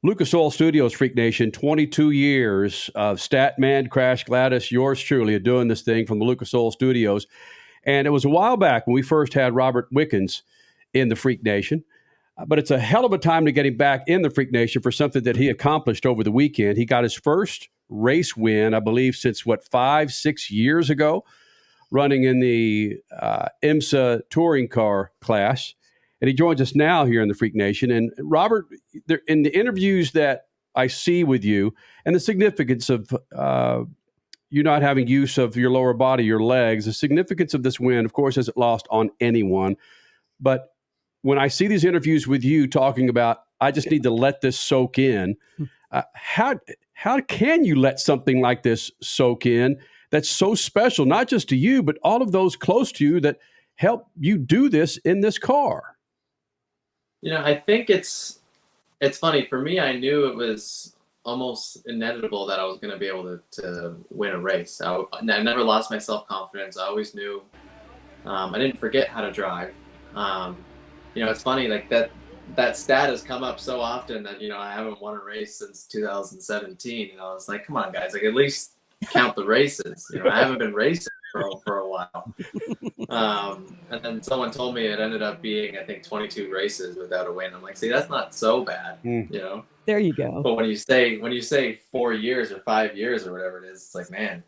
Lucas Oil Studios, Freak Nation, 22 years of Statman, Crash Gladys, yours truly, are doing this thing from the Lucas Oil Studios. And it was a while back when we first had Robert Wickens in the Freak Nation. But it's a hell of a time to get him back in the Freak Nation for something that he accomplished over the weekend. He got his first race win, I believe, since 5-6 years ago, running in the IMSA touring car class. And he joins us now here in the Freak Nation. And Robert, in the interviews that I see with you and the significance of you not having use of your lower body, your legs, the significance of this win, of course, isn't lost on anyone. But when I see these interviews with you talking about, I just need to let this soak in, how can you let something like this soak in that's so special, not just to you, but all of those close to you that help you do this in this car? I think it's funny. For me, I knew it was almost inevitable that I was going to be able to win a race. I never lost my self-confidence. I always knew I didn't forget how to drive. It's funny, like that stat has come up so often that, I haven't won a race since 2017. I was like, come on, guys, like at least count the races. I haven't been racing for a while. And then someone told me it ended up being, I think, 22 races without a win. I'm like, see, that's not so bad, There you go. But when you say 4 years or 5 years or whatever it is, it's like, man,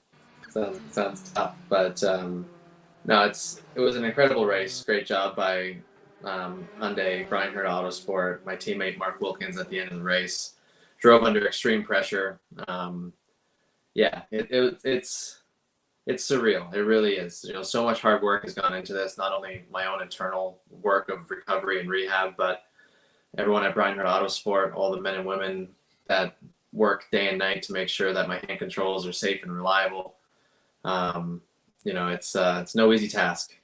sounds tough. But no, it was an incredible race. Great job by Hyundai, Bryan Herta Autosport. My teammate Mark Wilkins at the end of the race drove under extreme pressure. It's surreal. It really is. So much hard work has gone into this. Not only my own internal work of recovery and rehab, but everyone at Bryan Herta Autosport, all the men and women that work day and night to make sure that my hand controls are safe and reliable. It's no easy task,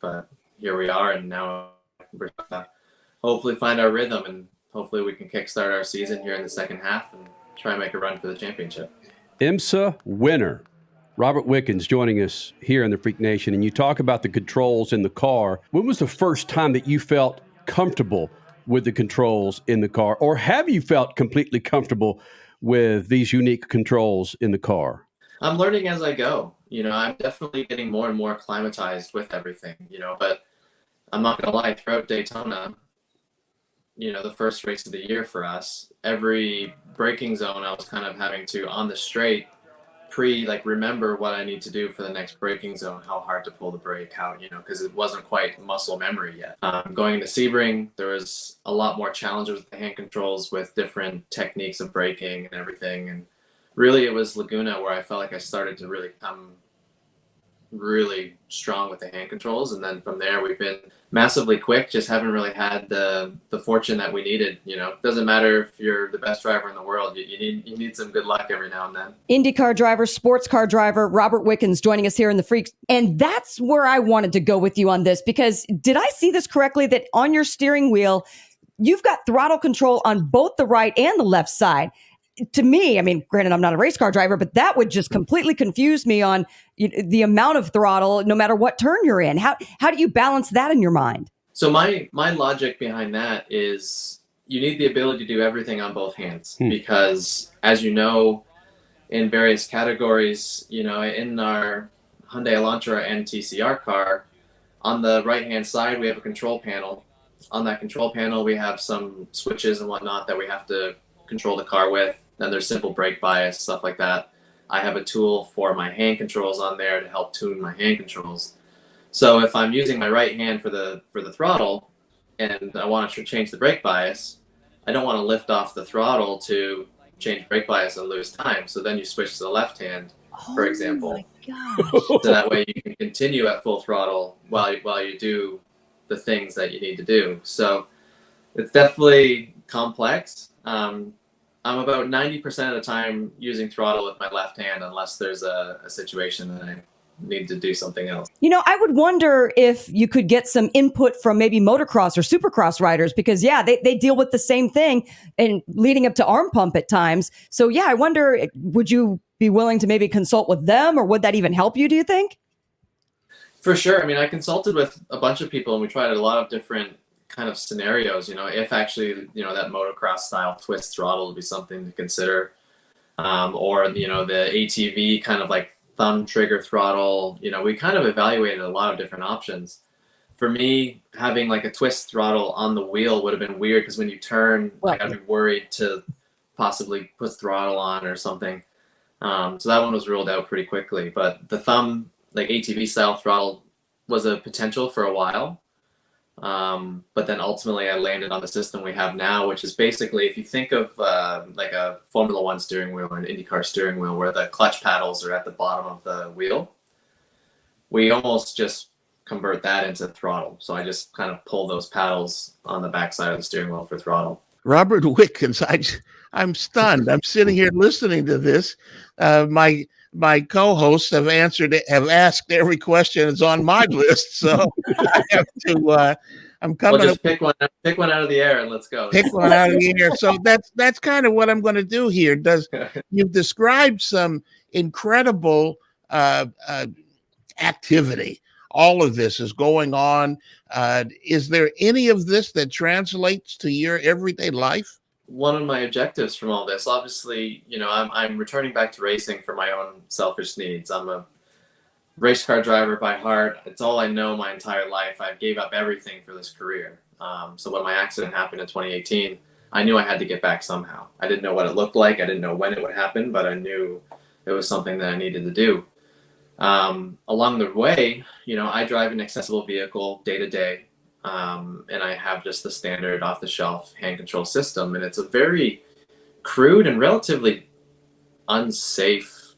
but here we are, and now we're gonna hopefully find our rhythm, and hopefully we can kickstart our season here in the second half and try and make a run for the championship. IMSA winner Robert Wickens joining us here in the Freak Nation, and you talk about the controls in the car. When was the first time that you felt comfortable with the controls in the car, or have you felt completely comfortable with these unique controls in the car? I'm learning as I go. I'm definitely getting more and more acclimatized with everything, but I'm not going to lie, throughout Daytona, the first race of the year for us, every braking zone I was kind of having to, on the straight, remember what I need to do for the next braking zone, how hard to pull the brake, how, because it wasn't quite muscle memory yet. Going into Sebring, there was a lot more challenges with the hand controls with different techniques of braking and everything. And really it was Laguna where I felt like I started to really come really strong with the hand controls, and then from there we've been massively quick, just haven't really had the fortune that we needed. It doesn't matter if you're the best driver in the world, you need some good luck every now and then. IndyCar driver, sports car driver, Robert Wickens joining us here in the Freaks. And that's where I wanted to go with you on this, because did I see this correctly that on your steering wheel you've got throttle control on both the right and the left side? To me, I mean, granted, I'm not a race car driver, but that would just completely confuse me on the amount of throttle, no matter what turn you're in. How do you balance that in your mind? So my logic behind that is you need the ability to do everything on both hands, because as you know, in various categories, in our Hyundai Elantra and TCR car, on the right-hand side, we have a control panel. On that control panel, we have some switches and whatnot that we have to control the car with. Then there's simple brake bias, stuff like that. I have a tool for my hand controls on there to help tune my hand controls. So if I'm using my right hand for the throttle and I want to change the brake bias, I don't want to lift off the throttle to change brake bias and lose time. So then you switch to the left hand, for example. My gosh. So that way you can continue at full throttle while you do the things that you need to do. So it's definitely complex. I'm about 90% of the time using throttle with my left hand, unless there's a situation that I need to do something else. I would wonder if you could get some input from maybe motocross or supercross riders, because they deal with the same thing and leading up to arm pump at times. So I wonder, would you be willing to maybe consult with them, or would that even help you, do you think? For sure. I mean, I consulted with a bunch of people and we tried a lot of different kind of scenarios, if actually, that motocross style twist throttle would be something to consider. Or, the ATV kind of like thumb trigger throttle, we kind of evaluated a lot of different options. For me, having like a twist throttle on the wheel would have been weird because when you turn, Well, I'd be worried to possibly put throttle on or something. So that one was ruled out pretty quickly. But the thumb, like ATV style throttle, was a potential for a while. But then ultimately I landed on the system we have now, which is basically, if you think of like a Formula One steering wheel or an IndyCar steering wheel where the clutch paddles are at the bottom of the wheel, we almost just convert that into throttle. So I just kind of pull those paddles on the backside of the steering wheel for throttle. Robert Wickens, I'm stunned. I'm sitting here listening to this. My co-hosts have asked every question that's on my list. So I have to, I'm coming Well, just pick one out of the air and let's go. Pick one out of the air. So that's kind of what I'm going to do here. You've described some incredible activity. All of this is going on. Is there any of this that translates to your everyday life? One of my objectives from all this, obviously, I'm returning back to racing for my own selfish needs. I'm a race car driver by heart. It's all I know my entire life. I gave up everything for this career. So when my accident happened in 2018, I knew I had to get back somehow. I didn't know what it looked like. I didn't know when it would happen, but I knew it was something that I needed to do. Along the way, I drive an accessible vehicle day to day. And I have just the standard off the shelf hand control system. And it's a very crude and relatively unsafe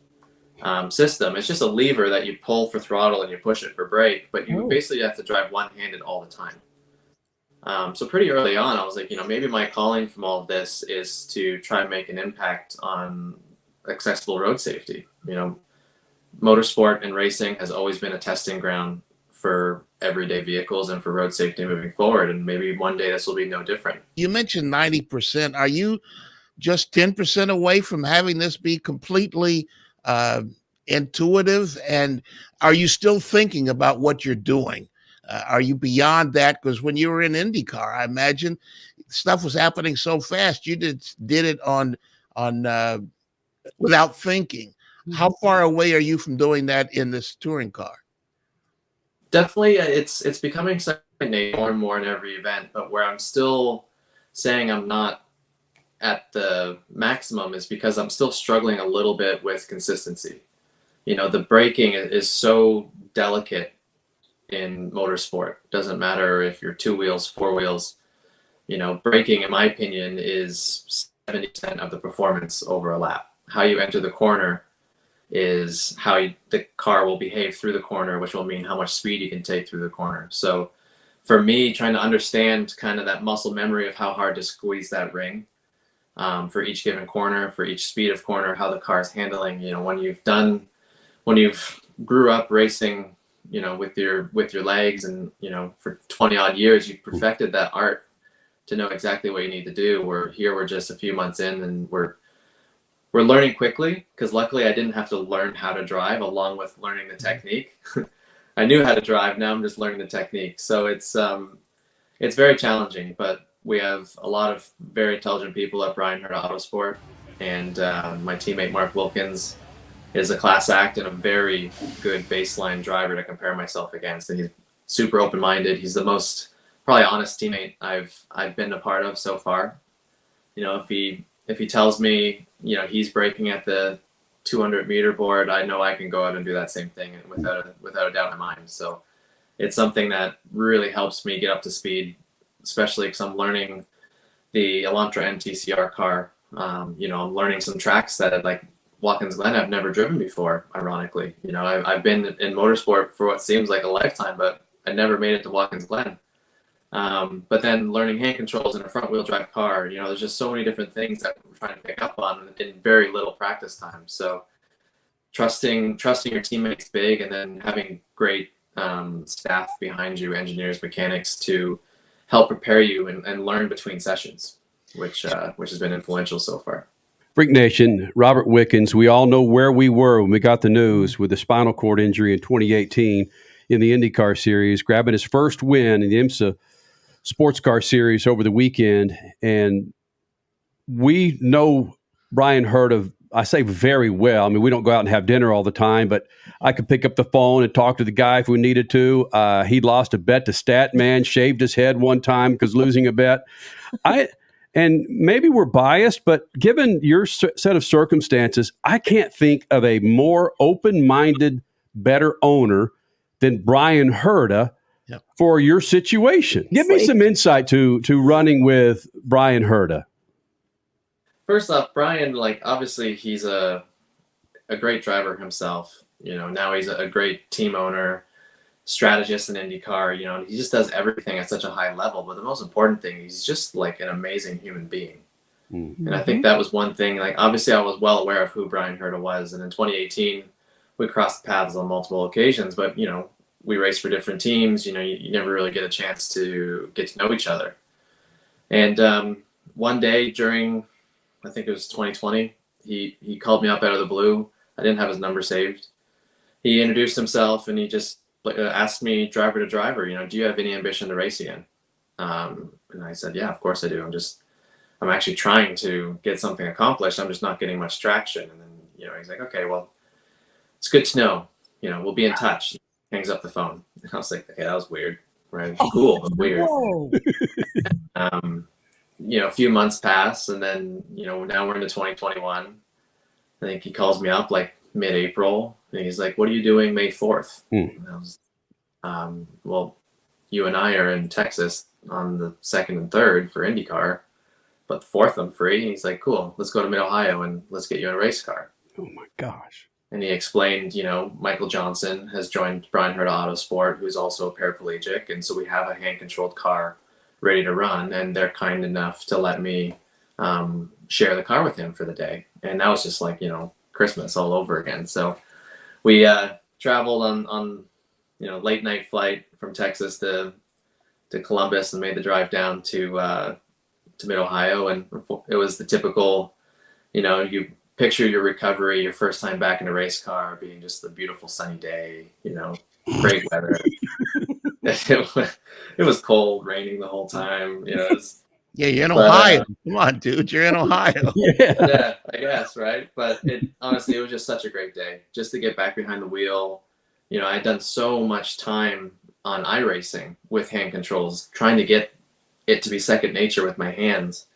system. It's just a lever that you pull for throttle and you push it for brake, but you basically have to drive one-handed all the time. So pretty early on, I was like, maybe my calling from all of this is to try and make an impact on accessible road safety. Motorsport and racing has always been a testing ground for everyday vehicles and for road safety moving forward. And maybe one day this will be no different. You mentioned 90%. Are you just 10% away from having this be completely intuitive? And are you still thinking about what you're doing? Are you beyond that? Because when you were in IndyCar, I imagine stuff was happening so fast. You did it on without thinking. How far away are you from doing that in this touring car? Definitely, it's becoming second nature more and more in every event. But where I'm still saying I'm not at the maximum is because I'm still struggling a little bit with consistency. The braking is so delicate in motorsport. Doesn't matter if you're 2 wheels, 4 wheels. Braking, in my opinion, is 70% of the performance over a lap. How you enter the corner is how the car will behave through the corner, which will mean how much speed you can take through the corner. So for me, trying to understand kind of that muscle memory of how hard to squeeze that ring for each given corner, for each speed of corner, how the car is handling, when you've grew up racing, with your legs and, for 20 odd years, you've perfected that art to know exactly what you need to do. We're just a few months in and we're learning quickly because luckily I didn't have to learn how to drive along with learning the technique. I knew how to drive. Now I'm just learning the technique. So it's very challenging, but we have a lot of very intelligent people at Bryan Herta Autosport, and my teammate Mark Wilkins is a class act and a very good baseline driver to compare myself against. And he's super open-minded. He's the most probably honest teammate I've been a part of so far. If he tells me, he's braking at the 200-meter board, I know I can go out and do that same thing without a doubt in my mind. So it's something that really helps me get up to speed, especially because I'm learning the Elantra NTCR car. I'm learning some tracks that like Watkins Glen I've never driven before, ironically. I've been in motorsport for what seems like a lifetime, but I never made it to Watkins Glen. But then learning hand controls in a front wheel drive car, there's just so many different things that we're trying to pick up on in very little practice time. So trusting your teammates big, and then having great staff behind you, engineers, mechanics, to help prepare you and learn between sessions, which has been influential so far. Freak Nation, Robert Wickens, we all know where we were when we got the news with the spinal cord injury in 2018 in the IndyCar series, grabbing his first win in the IMSA sports car series over the weekend, and we know Bryan Herta, I say very well. I mean, we don't go out and have dinner all the time, but I could pick up the phone and talk to the guy if we needed to. He lost a bet to Statman, shaved his head one time because losing a bet. And maybe we're biased, but given your set of circumstances, I can't think of a more open-minded, better owner than Bryan Herta for your situation. Give me some insight to running with Bryan Herta. First off, Bryan, like, obviously he's a great driver himself. You know, now he's a great team owner, strategist in IndyCar. You know, he just does everything at such a high level. But the most important thing, he's just like an amazing human being. Mm-hmm. And I think that was one thing. Like, obviously I was well aware of who Bryan Herta was. And in 2018, we crossed paths on multiple occasions. But, you know, we raced for different teams. You know, you never really get a chance to get to know each other. And one day during, I think it was 2020, he called me up out of the blue. I didn't have his number saved. He introduced himself and he just asked me driver to driver, you know, do you have any ambition to race again? And I said, yeah, of course I do. I'm actually trying to get something accomplished. I'm just not getting much traction. And then, you know, he's like, okay, well, it's good to know, you know, we'll be in touch. He hangs up the phone. And I was like, okay, that was weird, right? Cool, but weird. You know, a few months pass and then, you know, now we're into 2021. I think he calls me up like mid-April and he's like, what are you doing May 4th? And I was, well, you and I are in Texas on the 2nd and 3rd for IndyCar, but the 4th I'm free. And he's like, cool, let's go to Mid-Ohio and let's get you in a race car. Oh my gosh. And he explained, you know, Michael Johnson has joined Bryan Herta Autosport, who's also a paraplegic. And so we have a hand-controlled car ready to run. And they're kind enough to let me share the car with him for the day. And that was just like, you know, Christmas all over again. So we traveled on you know, late night flight from Texas to Columbus and made the drive down to Mid-Ohio. And it was the typical, you know, you picture your recovery, your first time back in a race car being just a beautiful sunny day, you know, great weather. It was cold, raining the whole time, you know. Yeah, you're in Ohio. Come on, dude, you're in Ohio. Yeah, I guess, right? But honestly, it was just such a great day just to get back behind the wheel. You know, I'd done so much time on iRacing with hand controls, trying to get it to be second nature with my hands,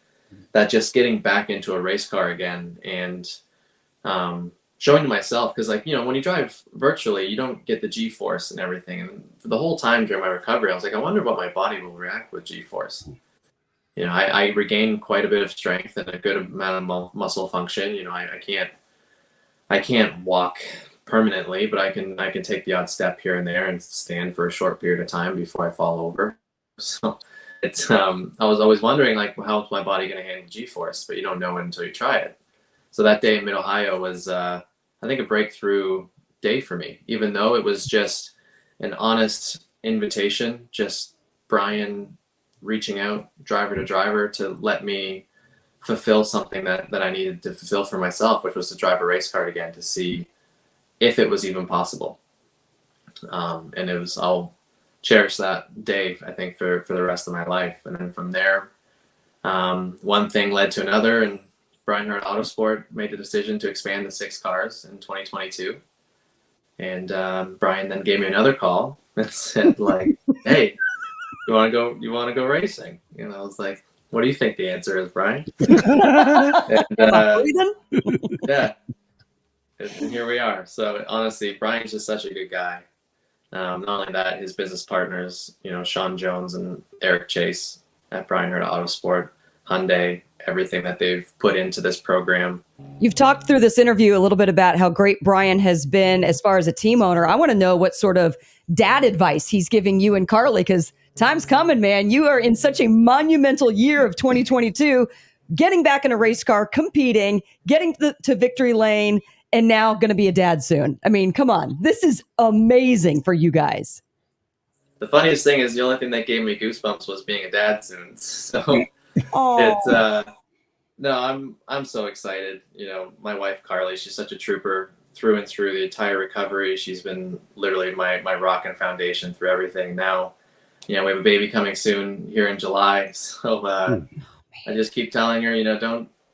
that just getting back into a race car again and showing to myself, because, like, you know, when you drive virtually, you don't get the G-force and everything. And for the whole time during my recovery, I was like, I wonder what my body will react with G-force. You know, I regained quite a bit of strength and a good amount of muscle function. You know, I can't walk permanently, but I can take the odd step here and there and stand for a short period of time before I fall over. So it's I was always wondering, like, how's my body going to handle G-force? But you don't know it until you try it. So that day in Mid-Ohio was, I think, a breakthrough day for me, even though it was just an honest invitation, just Bryan reaching out driver to driver to let me fulfill something that I needed to fulfill for myself, which was to drive a race car again to see if it was even possible. And it was, I'll cherish that day, I think, for the rest of my life. And then from there, one thing led to another, and Bryan Herta Autosport made the decision to expand to 6 cars in 2022. And Bryan then gave me another call and said, like, hey, you want to go racing? And I was like, what do you think the answer is, Bryan? Yeah. And here we are. So honestly, Bryan's just such a good guy. Not only that, his business partners, you know, Sean Jones and Eric Chase at Bryan Herta Autosport, Hyundai, everything that they've put into this program. You've talked through this interview a little bit about how great Bryan has been as far as a team owner. I want to know what sort of dad advice he's giving you and Carly, because time's coming, man. You are in such a monumental year of 2022, getting back in a race car, competing, getting to victory lane, and now going to be a dad soon. I mean, come on. This is amazing for you guys. The funniest thing is the only thing that gave me goosebumps was being a dad soon. So it's no, I'm so excited. You know, my wife Carly, she's such a trooper through and through the entire recovery. She's been literally my rock and foundation through everything. Now we have a baby coming soon here in July. So I just keep telling her,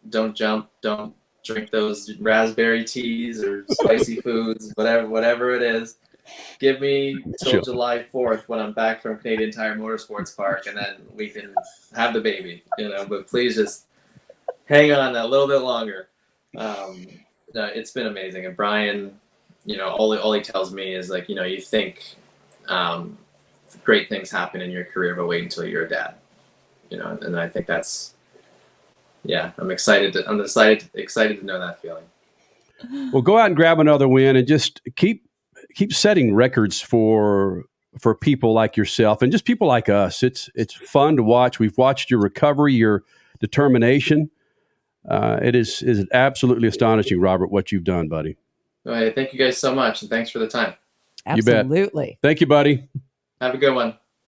don't jump, don't drink those raspberry teas or spicy foods, whatever it is. Give me till July 4th when I'm back from Canadian Tire Motorsports Park, and then we can have the baby, but please just hang on a little bit longer. No, it's been amazing. And Bryan, all he tells me is like, you think great things happen in your career, but wait until you're a dad, and I think that's, I'm excited to know that feeling. Well, go out and grab another win and just keep setting records for people like yourself and just people like us. It's fun to watch. We've watched your recovery, your determination. It is absolutely astonishing, Robert, what you've done, buddy. All right, thank you guys so much, and thanks for the time. Absolutely. You bet. Thank you, buddy. Have a good one.